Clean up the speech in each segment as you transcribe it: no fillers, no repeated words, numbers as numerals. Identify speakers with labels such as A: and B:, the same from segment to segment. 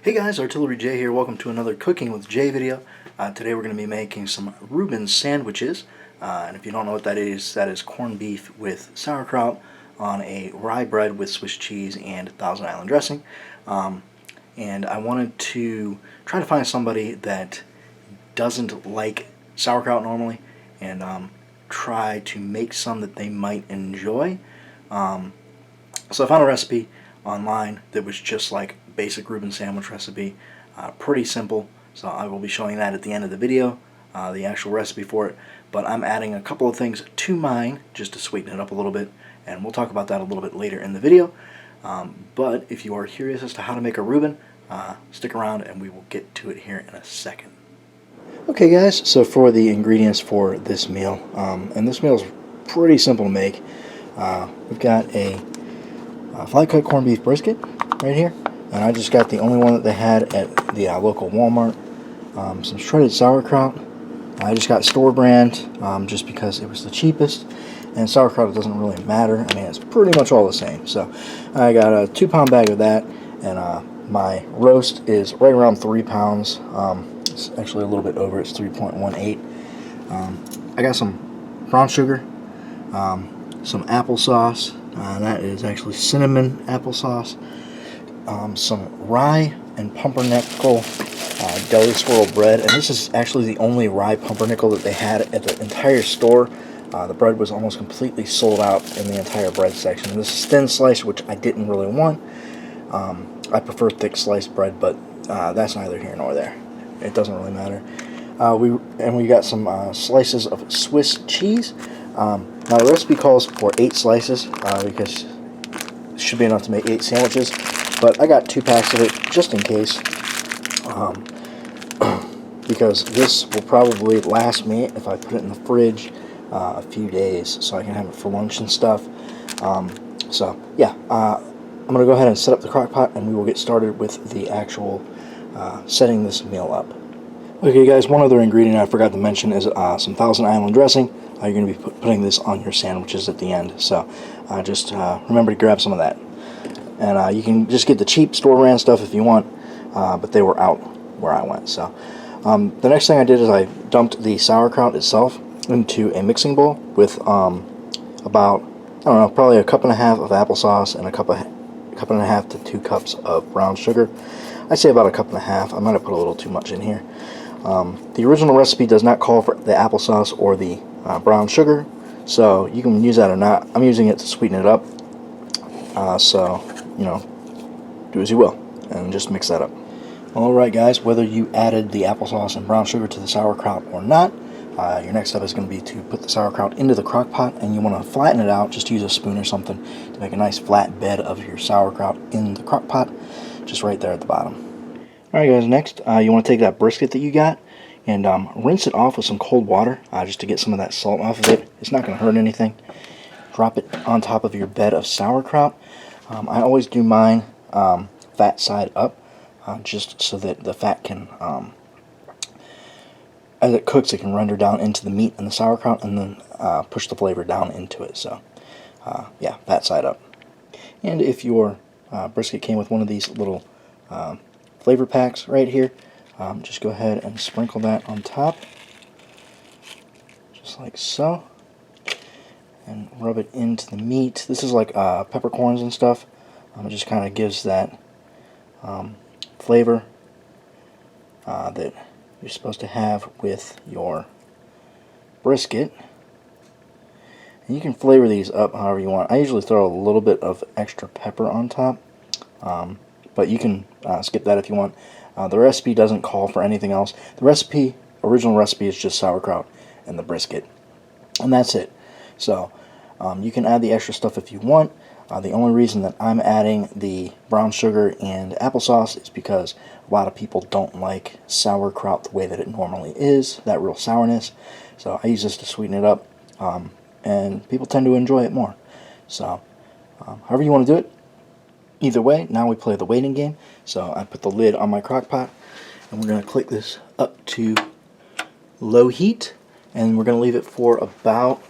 A: Hey guys, Artillery J here. Welcome to another Cooking with Jay video. Today we're going to be making some Reuben sandwiches. And if you don't know what that is corned beef with sauerkraut on a rye bread with Swiss cheese and Thousand Island dressing. And I wanted to try to find somebody that doesn't like sauerkraut normally and try to make some that they might enjoy. So I found a recipe online that was just like basic Reuben sandwich recipe, pretty simple, so I will be showing that at the end of the video, the actual recipe for it, but I'm adding a couple of things to mine just to sweeten it up a little bit, and we'll talk about that a little bit later in the video. But if you are curious as to how to make a Reuben, stick around and we will get to it here in a second. Okay guys, so for the ingredients for this meal, and this meal is pretty simple to make. We've got a flat cut corned beef brisket right here. And I just got the only one that they had at the local Walmart. Some shredded sauerkraut. I just got store brand just because it was the cheapest. And sauerkraut doesn't really matter. I mean, it's pretty much all the same. So I got a 2-pound bag of that. And my roast is right around 3 pounds. It's actually a little bit over. It's 3.18. I got some brown sugar. Some applesauce. That is actually cinnamon applesauce. Some rye and pumpernickel deli swirl bread, and this is actually the only rye pumpernickel that they had at the entire store. The bread was almost completely sold out in the entire bread section. This is thin slice, which I didn't really want. I prefer thick sliced bread, but that's neither here nor there. It doesn't really matter. We got some slices of Swiss cheese. Now the recipe calls for 8 slices because it should be enough to make 8 sandwiches. But I got 2 packs of it just in case, because this will probably last me if I put it in the fridge a few days, so I can have it for lunch and stuff. So yeah, I'm going to go ahead and set up the crock pot, and we will get started with the actual setting this meal up. Okay guys, one other ingredient I forgot to mention is some Thousand Island dressing. You're going to be putting this on your sandwiches at the end, so just remember to grab some of that. And you can just get the cheap store brand stuff if you want, but they were out where I went. So the next thing I did is I dumped the sauerkraut itself into a mixing bowl with about, I don't know, probably a cup and a half of applesauce and a cup and a half to 2 cups of brown sugar. I'd say about a cup and a half. I might have put a little too much in here. The original recipe does not call for the applesauce or the brown sugar, so you can use that or not. I'm using it to sweeten it up. So, you know, do as you will, and just mix that up. Alright guys, whether you added the applesauce and brown sugar to the sauerkraut or not, your next step is going to be to put the sauerkraut into the crock pot, and you want to flatten it out. Just use a spoon or something to make a nice flat bed of your sauerkraut in the crock pot, just right there at the bottom. Alright guys, next you want to take that brisket that you got and rinse it off with some cold water, just to get some of that salt off of it. It's not going to hurt anything. Drop it on top of your bed of sauerkraut. I always do mine fat side up, just so that the fat can, as it cooks, it can render down into the meat and the sauerkraut, and then push the flavor down into it. So, yeah, fat side up. And if your brisket came with one of these little flavor packs right here, just go ahead and sprinkle that on top, just like so. And rub it into the meat. This is like peppercorns and stuff. It just kind of gives that flavor that you're supposed to have with your brisket. And you can flavor these up however you want. I usually throw a little bit of extra pepper on top, but you can skip that if you want. The recipe doesn't call for anything else. The original recipe is just sauerkraut and the brisket, and that's it. So you can add the extra stuff if you want. The only reason that I'm adding the brown sugar and applesauce is because a lot of people don't like sauerkraut the way that it normally is, that real sourness. So I use this to sweeten it up, and people tend to enjoy it more. So however you want to do it, either way, now we play the waiting game. So I put the lid on my crock pot, and we're going to click this up to low heat. And we're going to leave it for about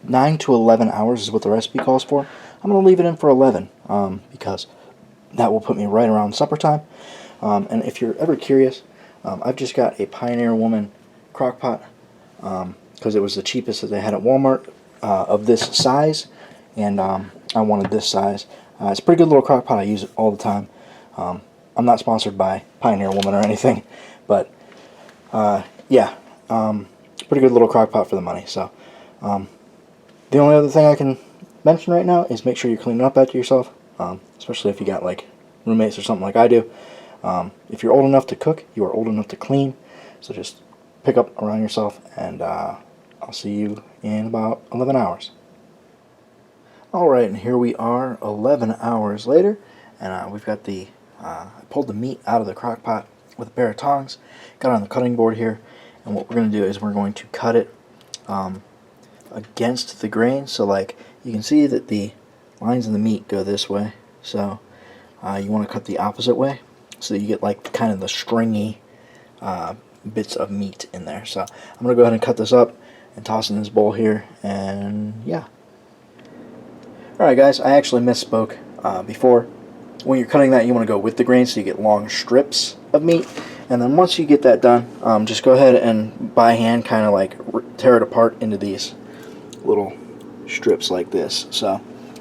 A: 9 to 11 hours is what the recipe calls for. I'm going to leave it in for 11 because that will put me right around supper time. And if you're ever curious, I've just got a Pioneer Woman crock pot because it was the cheapest that they had at Walmart of this size, and I wanted this size. It's a pretty good little crock pot. I use it all the time. I'm not sponsored by Pioneer Woman or anything, but yeah, pretty good little crock pot for the money. So the only other thing I can mention right now is make sure you're cleaning up after yourself, especially if you got like roommates or something like I do. If you're old enough to cook, you are old enough to clean, so just pick up around yourself, and I'll see you in about 11 hours. Alright, and here we are 11 hours later, and we've got the, I pulled the meat out of the crock pot with a pair of tongs, got it on the cutting board here, and what we're going to do is we're going to cut it against the grain, so like you can see that the lines in the meat go this way, so you want to cut the opposite way, so you get like kind of the stringy bits of meat in there. So I'm going to go ahead and cut this up and toss it in this bowl here, and yeah. Alright guys, I actually misspoke before. When you're cutting that, you want to go with the grain so you get long strips of meat, and then once you get that done, just go ahead and by hand kind of like tear it apart into these little strips like this. So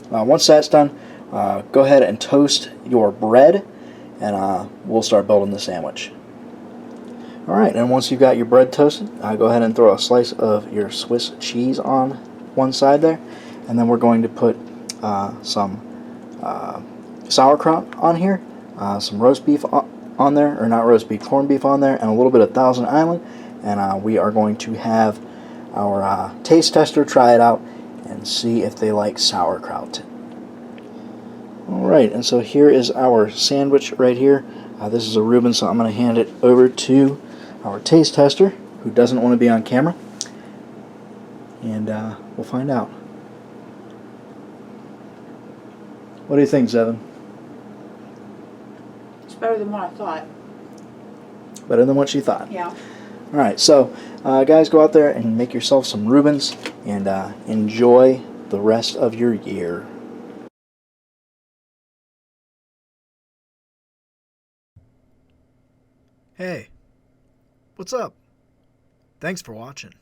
A: once that's done, go ahead and toast your bread, and we'll start building the sandwich. Alright, and once you've got your bread toasted, go ahead and throw a slice of your Swiss cheese on one side there, and then we're going to put some sauerkraut on here, some roast beef on there, or not roast beef, corned beef on there, and a little bit of Thousand Island, and we are going to have our taste tester try it out and see if they like sauerkraut. Alright, and so here is our sandwich right here. This is a Reuben, so I'm going to hand it over to our taste tester, who doesn't want to be on camera, and we'll find out. What do you think, Zevin?
B: It's better than what I thought.
A: Better than what she thought.
B: Yeah.
A: Alright, so guys, go out there and make yourself some Reubens and enjoy the rest of your year. Hey, what's up? Thanks for watching.